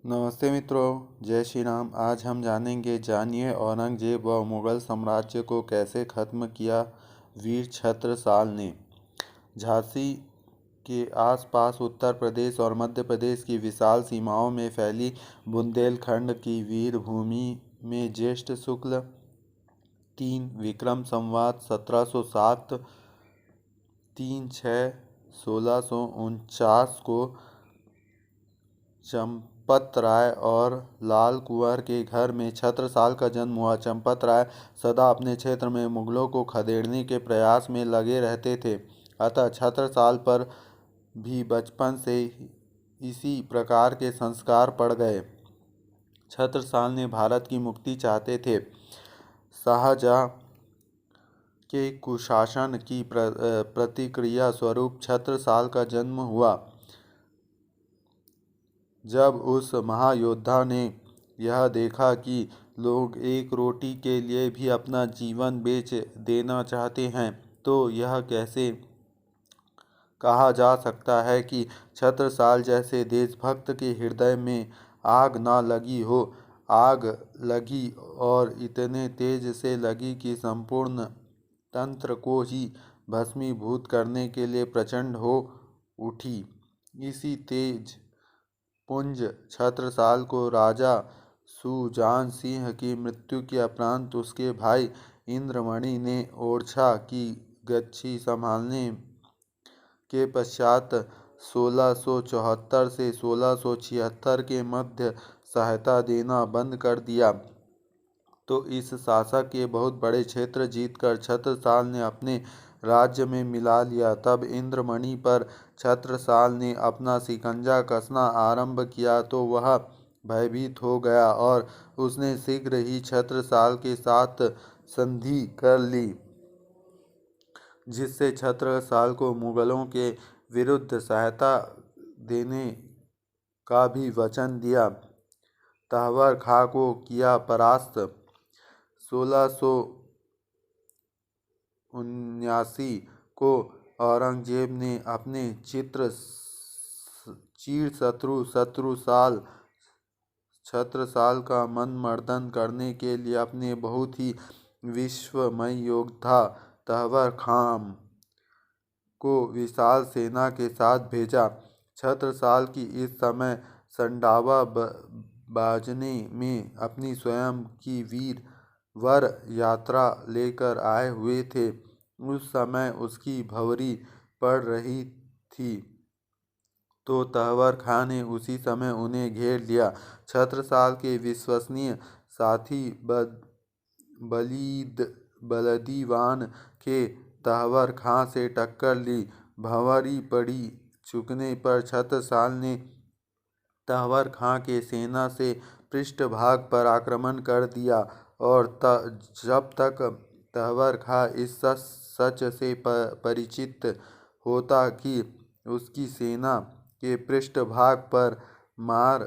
नमस्ते मित्रों, जय श्री राम। आज हम जानिए औरंगजेब व मुगल साम्राज्य को कैसे खत्म किया वीर छत्रसाल ने। झांसी के आसपास उत्तर प्रदेश और मध्य प्रदेश की विशाल सीमाओं में फैली बुंदेलखंड की वीर भूमि में ज्येष्ठ शुक्ल 3 विक्रम संवत 1707 3-6-1649 को चंपत राय और लाल कुंवर के घर में छत्रसाल का जन्म हुआ। चंपत राय सदा अपने क्षेत्र में मुगलों को खदेड़ने के प्रयास में लगे रहते थे, अतः छत्रसाल पर भी बचपन से इसी प्रकार के संस्कार पड़ गए। छत्रसाल ने भारत की मुक्ति चाहते थे। शाहजहाँ के कुशासन की प्रतिक्रिया स्वरूप छत्रसाल का जन्म हुआ। जब उस महायोद्धा ने यह देखा कि लोग एक रोटी के लिए भी अपना जीवन बेच देना चाहते हैं, तो यह कैसे कहा जा सकता है कि छत्रसाल जैसे देशभक्त के हृदय में आग न लगी हो। आग लगी और इतने तेज से लगी कि संपूर्ण तंत्र को ही भस्मीभूत करने के लिए प्रचंड हो उठी। इसी तेज पुंज छत्रसाल को राजा सुजान सिंह की मृत्यु के उपरांत उसके भाई इंद्रमणि ने ओरछा की गद्दी संभालने के पश्चात 1674 से 1676 के मध्य सहायता देना बंद कर दिया। तो इस शासक के बहुत बड़े क्षेत्र जीतकर छत्रसाल ने अपने राज्य में मिला लिया। तब इंद्रमणि पर छत्रसाल ने अपना शिकंजा कसना आरंभ किया तो वह भयभीत हो गया और उसने शीघ्र ही छत्रसाल के साथ संधि कर ली, जिससे छत्रसाल को मुगलों के विरुद्ध सहायता देने का भी वचन दिया। तहवर खां को किया परास्त। 1679 को औरंगजेब ने अपने चिरशत्रु छत्रसाल का मनमर्दन करने के लिए अपने बहुत ही विश्वमय योद्धा तहवर खां को विशाल सेना के साथ भेजा। छत्रसाल की इस समय संडावा बाजने में अपनी स्वयं की वीर वर यात्रा लेकर आए हुए थे। उस समय उसकी भंवरी पड़ रही थी, तो तहवर खां ने उसी समय उन्हें घेर लिया। छत्रसाल के विश्वसनीय साथी बलदीवान के तहवर खां से टक्कर ली। भंवरी पड़ी चुकने पर छत्रसाल ने तहवर खां के सेना से पृष्ठभाग पर आक्रमण कर दिया और जब तक तहवर खां इस सच से परिचित होता कि उसकी सेना के पृष्ठभाग पर मार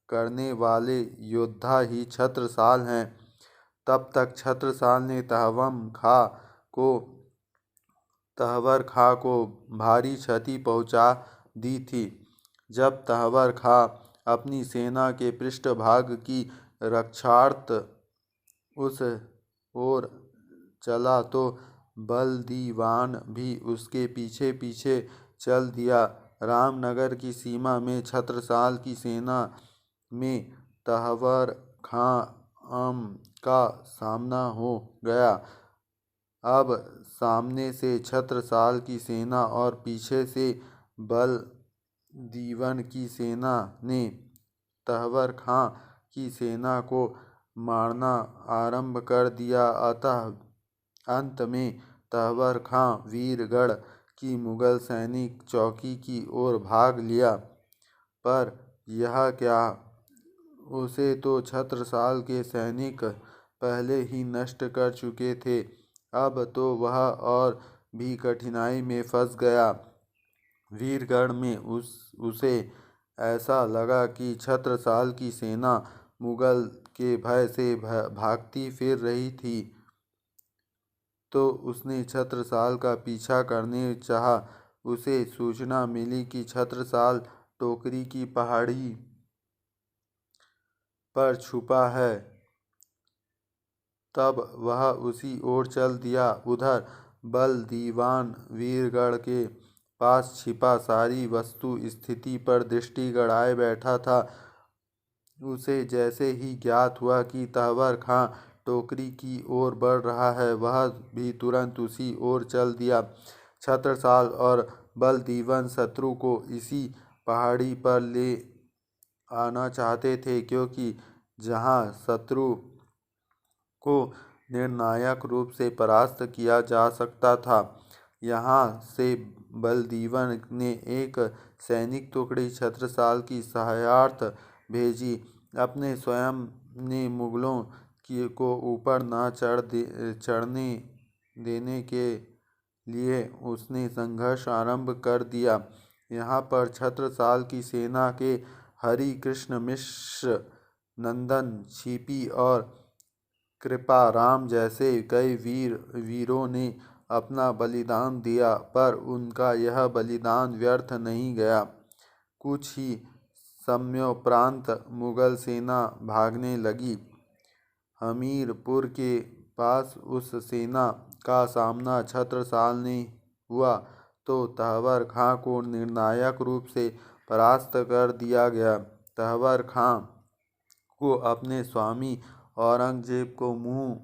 करने वाले योद्धा ही छत्रसाल हैं, तब तक छत्रसाल ने तहवर खां को भारी क्षति पहुंचा दी थी। जब तहवर खां अपनी सेना के पृष्ठभाग की रक्षार्थ उस ओर चला तो बलदीवान भी उसके पीछे पीछे चल दिया। रामनगर की सीमा में छत्रसाल की सेना में तहवर खां का सामना हो गया। अब सामने से छत्रसाल की सेना और पीछे से बलदीवान की सेना ने तहवर खां की सेना को मारना आरंभ कर दिया। अंत में तहवर खां वीरगढ़ की मुगल सैनिक चौकी की ओर भाग लिया। पर यह क्या, उसे तो छत्रसाल के सैनिक पहले ही नष्ट कर चुके थे। अब तो वह और भी कठिनाई में फंस गया। वीरगढ़ में उसे ऐसा लगा कि छत्रसाल की सेना मुगल के भय से भागती फिर रही थी, तो उसने छत्रसाल का पीछा करने चाहा। उसे सूचना मिली कि छत्रसाल टोकरी की पहाड़ी पर छुपा है। तब वह उसी ओर चल दिया। उधर बलदीवान वीरगढ़ के पास छिपा सारी वस्तु स्थिति पर दृष्टि गड़ाए बैठा था। उसे जैसे ही ज्ञात हुआ कि तहवर खां टोकरी की ओर बढ़ रहा है, वह भी तुरंत उसी ओर चल दिया। छत्रसाल और बलदीवन शत्रु को इसी पहाड़ी पर ले आना चाहते थे, क्योंकि जहाँ शत्रु को निर्णायक रूप से परास्त किया जा सकता था, यहाँ से बलदीवन ने एक सैनिक टुकड़ी छत्रसाल की सहायतार्थ भेजी। अपने स्वयं ने मुगलों को ऊपर न चढ़ने देने के लिए उसने संघर्ष आरंभ कर दिया। यहाँ पर छत्रसाल की सेना के हरि कृष्ण मिश्र, नंदन छिपी और कृपाराम जैसे कई वीरों ने अपना बलिदान दिया, पर उनका यह बलिदान व्यर्थ नहीं गया। कुछ ही समयोपरांत मुगल सेना भागने लगी। हमीरपुर के पास उस सेना का सामना छत्रसाल ने हुआ तो तहवर खां को निर्णायक रूप से परास्त कर दिया गया। तहवर खां को अपने स्वामी औरंगजेब को मुंह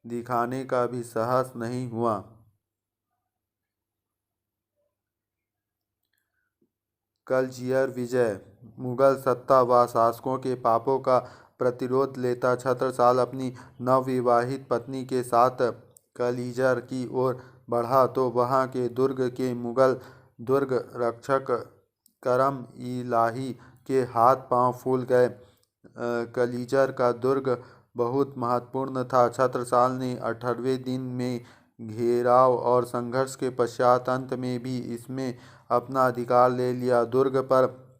दिखाने का भी साहस नहीं हुआ। कलजियर विजय। मुगल सत्ता व शासकों के पापों का प्रतिरोध लेता छत्रसाल अपनी नवविवाहित पत्नी के साथ कलिजर की ओर बढ़ा तो वहां के दुर्ग के मुगल दुर्ग रक्षक करम इलाही के हाथ पांव फूल गए। कलिजर का दुर्ग बहुत महत्वपूर्ण था। छत्रसाल ने 18वें दिन में घेराव और संघर्ष के पश्चात अंत में भी इसमें अपना अधिकार ले लिया। दुर्ग पर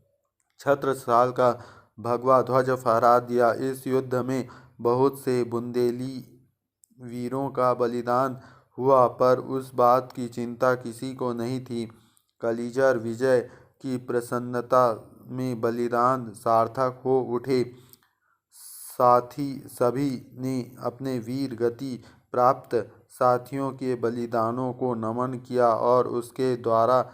छत्रसाल का भगवा ध्वज फहरा दिया। इस युद्ध में बहुत से बुंदेली वीरों का बलिदान हुआ, पर उस बात की चिंता किसी को नहीं थी। कलिजर विजय की प्रसन्नता में बलिदान सार्थक हो उठे। साथ ही सभी ने अपने वीर गति प्राप्त साथियों के बलिदानों को नमन किया और उसके द्वारा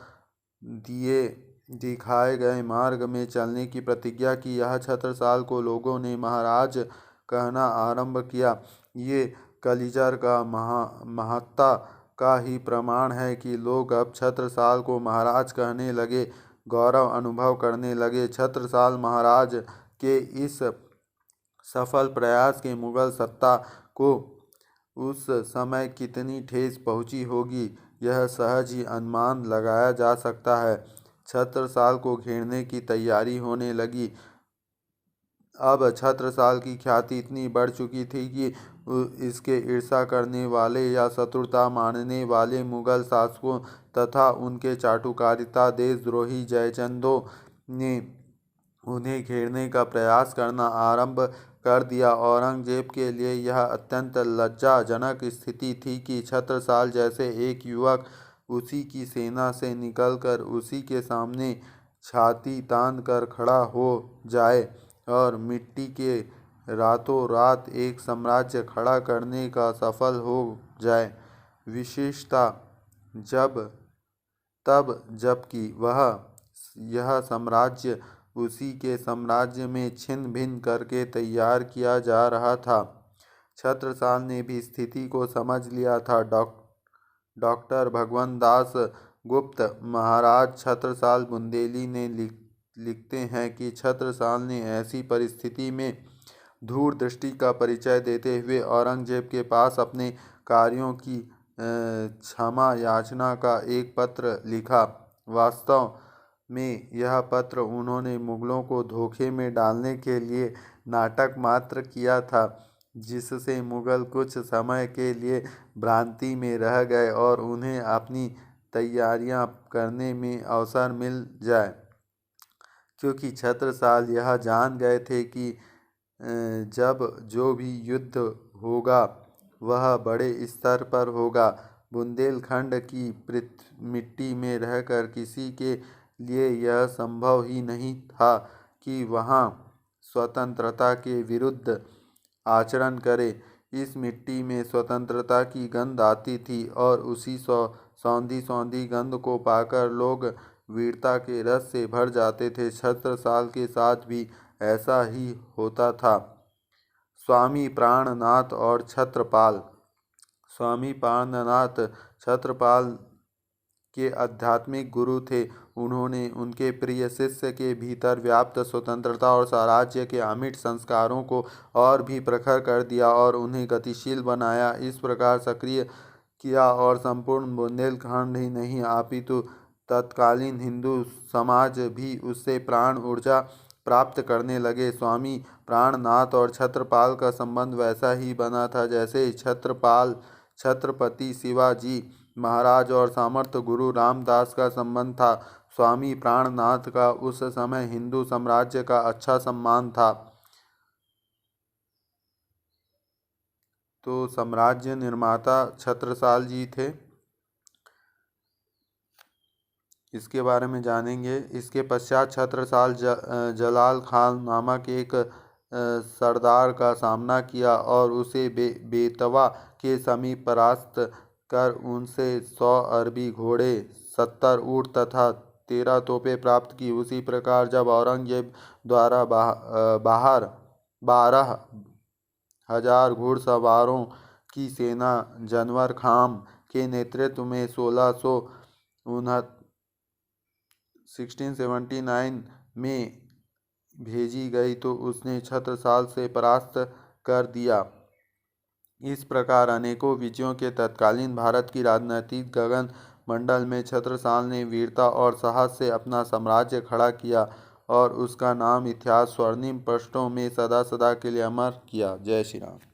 दिखाए गए मार्ग में चलने की प्रतिज्ञा की। यह छत्रसाल को लोगों ने महाराज कहना आरंभ किया। ये कलिजर का महत्ता का ही प्रमाण है कि लोग अब छत्रसाल को महाराज कहने लगे, गौरव अनुभव करने लगे। छत्रसाल महाराज के इस सफल प्रयास के मुगल सत्ता को उस समय कितनी ठेस पहुंची होगी, यह सहज ही अनुमान लगाया जा सकता है। छत्रसाल को घेरने की तैयारी होने लगी। अब छत्रसाल की ख्याति इतनी बढ़ चुकी थी कि इसके ईर्ष्या करने वाले या शत्रुता मानने वाले मुगल शासकों तथा उनके चाटुकारिता देशद्रोही जयचंदों ने उन्हें घेरने का प्रयास करना आरंभ कर दिया। औरंगजेब के लिए यह अत्यंत लज्जाजनक स्थिति थी कि छत्रसाल जैसे एक युवक उसी की सेना से निकलकर उसी के सामने छाती तान कर खड़ा हो जाए और मिट्टी के रातों रात एक साम्राज्य खड़ा करने का सफल हो जाए। विशेषता जबकि यह साम्राज्य उसी के साम्राज्य में छिन्न भिन्न करके तैयार किया जा रहा था। छत्रसाल ने भी स्थिति को समझ लिया था। डॉक्टर भगवंत दास गुप्त महाराज छत्रसाल बुंदेली ने लिखते हैं कि छत्रसाल ने ऐसी परिस्थिति में दूरदृष्टि का परिचय देते हुए औरंगजेब के पास अपने कार्यों की क्षमा याचना का एक पत्र लिखा। वास्तव में यह पत्र उन्होंने मुगलों को धोखे में डालने के लिए नाटक मात्र किया था, जिससे मुगल कुछ समय के लिए भ्रांति में रह गए और उन्हें अपनी तैयारियां करने में अवसर मिल जाए। क्योंकि छत्रसाल यह जान गए थे कि जब जो भी युद्ध होगा वह बड़े स्तर पर होगा। बुंदेलखंड की मिट्टी में रहकर किसी के लिए यह संभव ही नहीं था कि वहाँ स्वतंत्रता के विरुद्ध आचरण करे। इस मिट्टी में स्वतंत्रता की गंध आती थी और उसी सौंधी सौंधी गंध को पाकर लोग वीरता के रस से भर जाते थे। छत्रसाल के साथ भी ऐसा ही होता था। स्वामी प्राणनाथ और छत्रपाल। स्वामी प्राणनाथ छत्रपाल के आध्यात्मिक गुरु थे। उन्होंने उनके प्रिय शिष्य के भीतर व्याप्त स्वतंत्रता और स्वराज्य के अमिट संस्कारों को और भी प्रखर कर दिया और उन्हें गतिशील बनाया। इस प्रकार सक्रिय किया और संपूर्ण बुंदेलखंड ही नहीं अपितु तत्कालीन हिंदू समाज भी उससे प्राण ऊर्जा प्राप्त करने लगे। स्वामी प्राणनाथ और छत्रपाल का संबंध वैसा ही बना था जैसे छत्रपाल छत्रपति शिवाजी महाराज और सामर्थ गुरु रामदास का संबंध था। स्वामी प्राणनाथ का उस समय हिंदू साम्राज्य का अच्छा सम्मान था। तो साम्राज्य निर्माता छत्रसाल जी थे, इसके बारे में जानेंगे। इसके पश्चात छत्रसाल जलाल खान नामक एक सरदार का सामना किया और उसे बेतवा के समीप परास्त कर उनसे 100 अरबी घोड़े, 70 ऊँट तथा 13 तोपें प्राप्त की। उसी प्रकार जब औरंगजेब द्वारा 12,000 घुड़सवारों की सेना जनवर खाम के नेतृत्व में 1679 में भेजी गई तो उसने छत्रसाल से परास्त कर दिया। इस प्रकार अनेकों विजयों के तत्कालीन भारत की राजनीतिक गगन मंडल में छत्रसाल ने वीरता और साहस से अपना साम्राज्य खड़ा किया और उसका नाम इतिहास स्वर्णिम पृष्ठों में सदा सदा के लिए अमर किया। जय श्री राम।